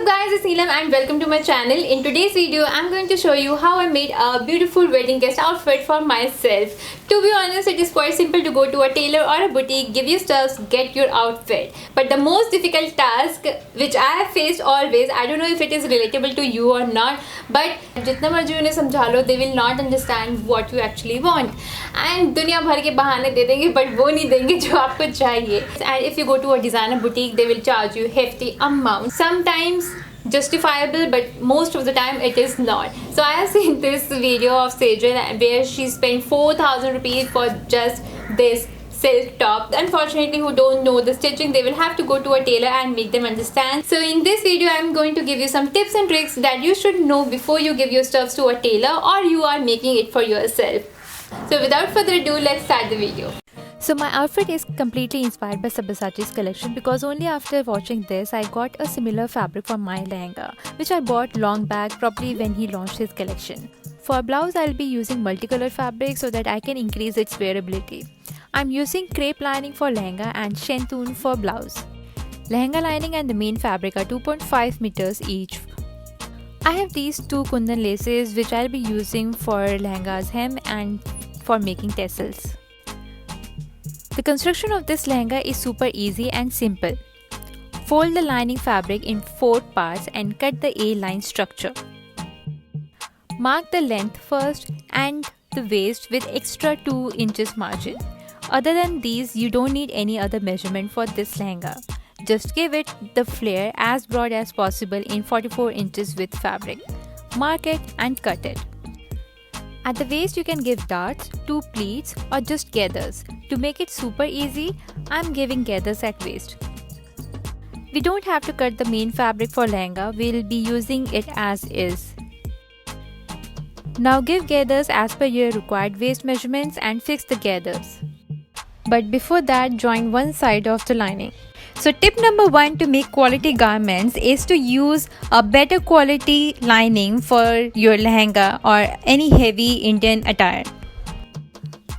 up guys, it's Neelam and welcome to my channel. In today's video, I'm going to show you how I made a beautiful wedding guest outfit for myself. To be honest, it is quite simple to go to a tailor or a boutique, give you stuffs, get your outfit. But the most difficult task which I have faced always, I don't know if it is relatable to you or not, but जितना मर्जी उन्हें समझा लो, they will not understand what you actually want. And दुनिया भर के बहाने दे देंगे, but वो नहीं देंगे जो आपको चाहिए. And if you go to a designer boutique, they will charge you hefty amount. Sometimes justifiable, but most of the time it is not. So I have seen this video of Sejal where she spent 4,000 rupees for just this silk top. Unfortunately, who don't know the stitching, they will have to go to a tailor and make them understand. So in this video, I'm going to give you some tips and tricks that you should know before you give your stuffs to a tailor or you are making it for yourself. So without further ado, let's start the video. So my outfit is completely inspired by Sabyasachi's collection because only after watching this I got a similar fabric for my lehenga, which I bought long back, probably when he launched his collection. For blouse, I'll be using multicolored fabric so that I can increase its wearability. I'm using crepe lining for lehenga and shantung for blouse. Lehenga lining and the main fabric are 2.5 meters each. I have these two kundan laces which I'll be using for lehenga's hem and for making tassels. The construction of this lehenga is super easy and simple. Fold the lining fabric in 4 parts and cut the A-line structure. Mark the length first and the waist with extra 2 inches margin. Other than these, you don't need any other measurement for this lehenga. Just give it the flare as broad as possible in 44 inches width fabric. Mark it and cut it. At the waist, you can give darts, 2 pleats or just gathers. To make it super easy, I'm giving gathers at waist. We don't have to cut the main fabric for lehenga, we'll be using it as is. Now give gathers as per your required waist measurements and fix the gathers. But before that, join one side of the lining. So tip number 1 to make quality garments is to use a better quality lining for your lehenga or any heavy Indian attire.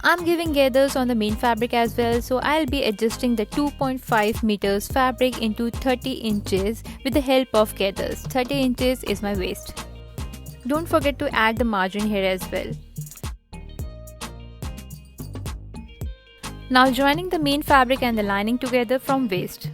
I'm giving gathers on the main fabric as well, so I'll be adjusting the 2.5 meters fabric into 30 inches with the help of gathers. 30 inches is my waist. Don't forget to add the margin here as well. Now joining the main fabric and the lining together from waist.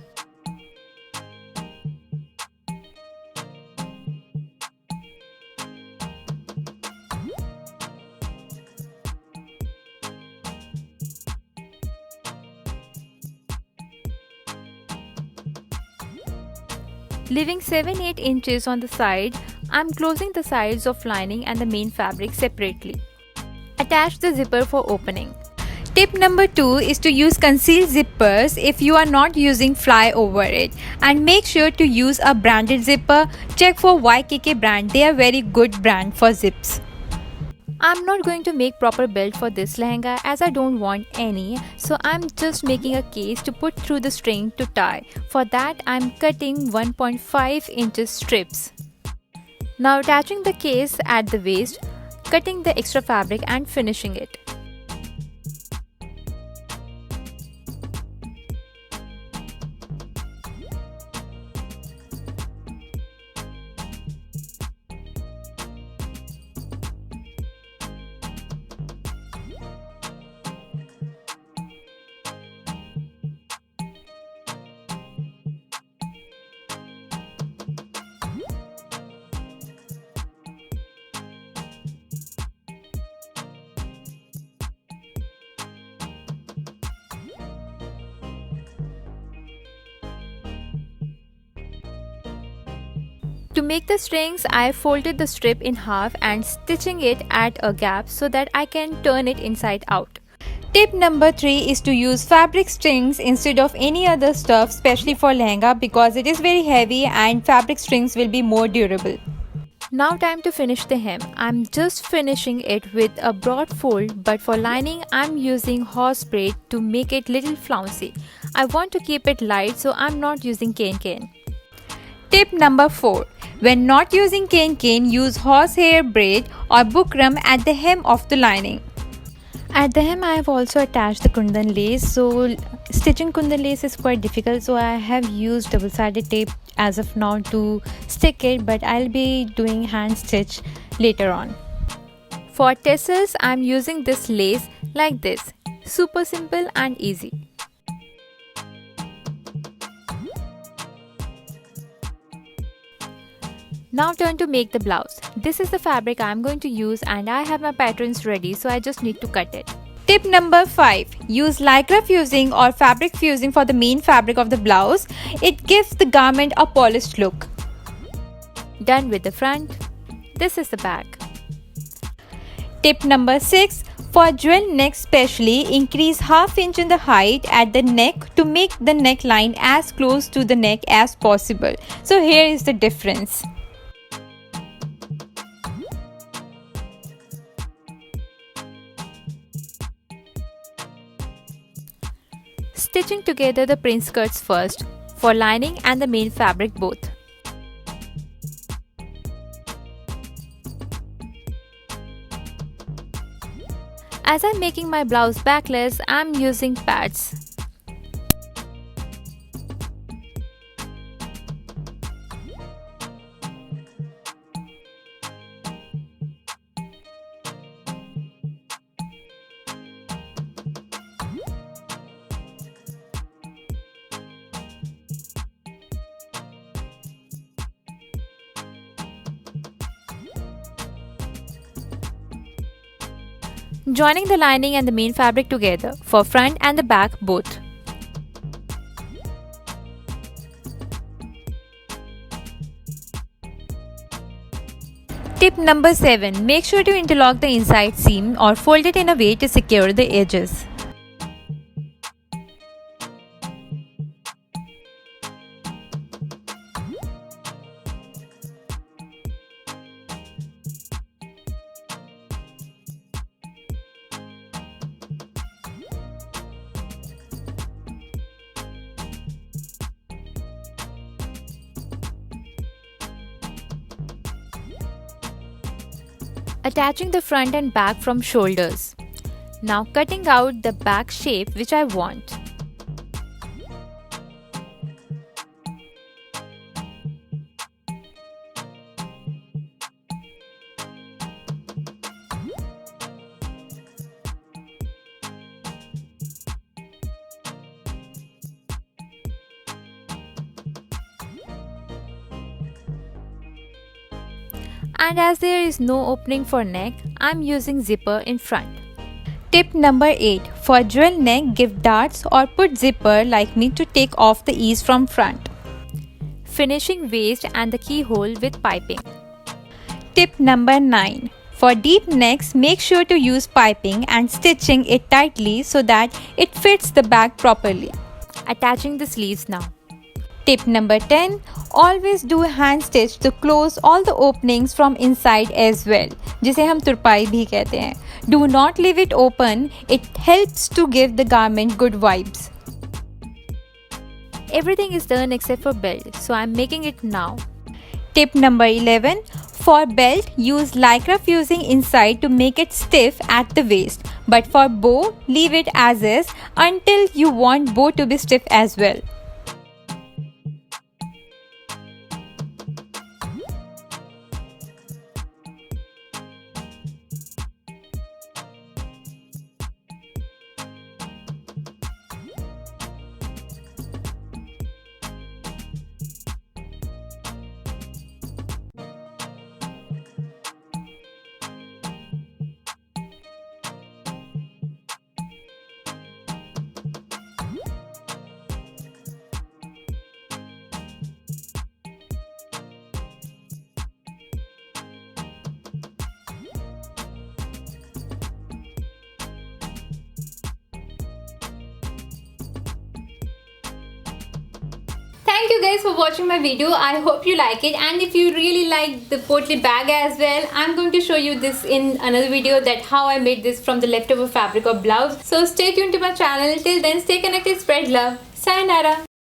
Leaving 7-8 inches on the side, I'm closing the sides of lining and the main fabric separately. Attach the zipper for opening. Tip number 2 is to use concealed zippers if you are not using fly over it, and make sure to use a branded zipper. Check for YKK brand, they are very good brand for zips. I'm not going to make proper belt for this lehenga as I don't want any, so I'm just making a case to put through the string to tie. For that, I'm cutting 1.5 inches strips. Now attaching the case at the waist, cutting the extra fabric and finishing it. To make the strings, I folded the strip in half and stitching it at a gap so that I can turn it inside out. Tip number 3 is to use fabric strings instead of any other stuff, especially for lehenga because it is very heavy and fabric strings will be more durable. Now time to finish the hem. I'm just finishing it with a broad fold, but for lining I'm using horse braid to make it little flouncy. I want to keep it light, so I'm not using cane. Tip number 4. When not using cane, use horsehair braid or bukram at the hem of the lining. At the hem I have also attached the kundan lace. So stitching kundan lace is quite difficult, so I have used double-sided tape as of now to stick it, but I'll be doing hand stitch later on. For tassels I'm using this lace like this. Super simple and easy. Now turn to make the blouse. This is the fabric I am going to use and I have my patterns ready, so I just need to cut it. Tip number 5. Use lycra fusing or fabric fusing for the main fabric of the blouse. It gives the garment a polished look. Done with the front. This is the back. Tip number 6. For jewel neck especially, increase half inch in the height at the neck to make the neckline as close to the neck as possible. So here is the difference. Stitching together the print skirts first, for lining and the main fabric both. As I'm making my blouse backless, I'm using pads. Joining the lining and the main fabric together for front and the back both. Tip number 7. Make sure to interlock the inside seam or fold it in a way to secure the edges. Attaching the front and back from shoulders. Now cutting out the back shape which I want. And as there is no opening for neck, I'm using zipper in front. Tip number 8. For jewel neck, give darts or put zipper like me to take off the ease from front. Finishing waist and the keyhole with piping. Tip number 9. For deep necks, make sure to use piping and stitching it tightly so that it fits the back properly. Attaching the sleeves now. Tip number 10. Always do hand stitch to close all the openings from inside as well, जिसे हम तुरपाई भी कहते हैं. Do not leave it open, it helps to give the garment good vibes. Everything is done except for belt, so I'm making it now. Tip number 11. For belt, use lycra fusing inside to make it stiff at the waist, but for bow, leave it as is until you want bow to be stiff as well. Thank you guys for watching my video. I hope you like it, and if you really like the portly bag as well, I'm going to show you this in another video, that how I made this from the leftover fabric of blouse. So stay tuned to my channel. Till then, stay connected, spread love. Sayonara.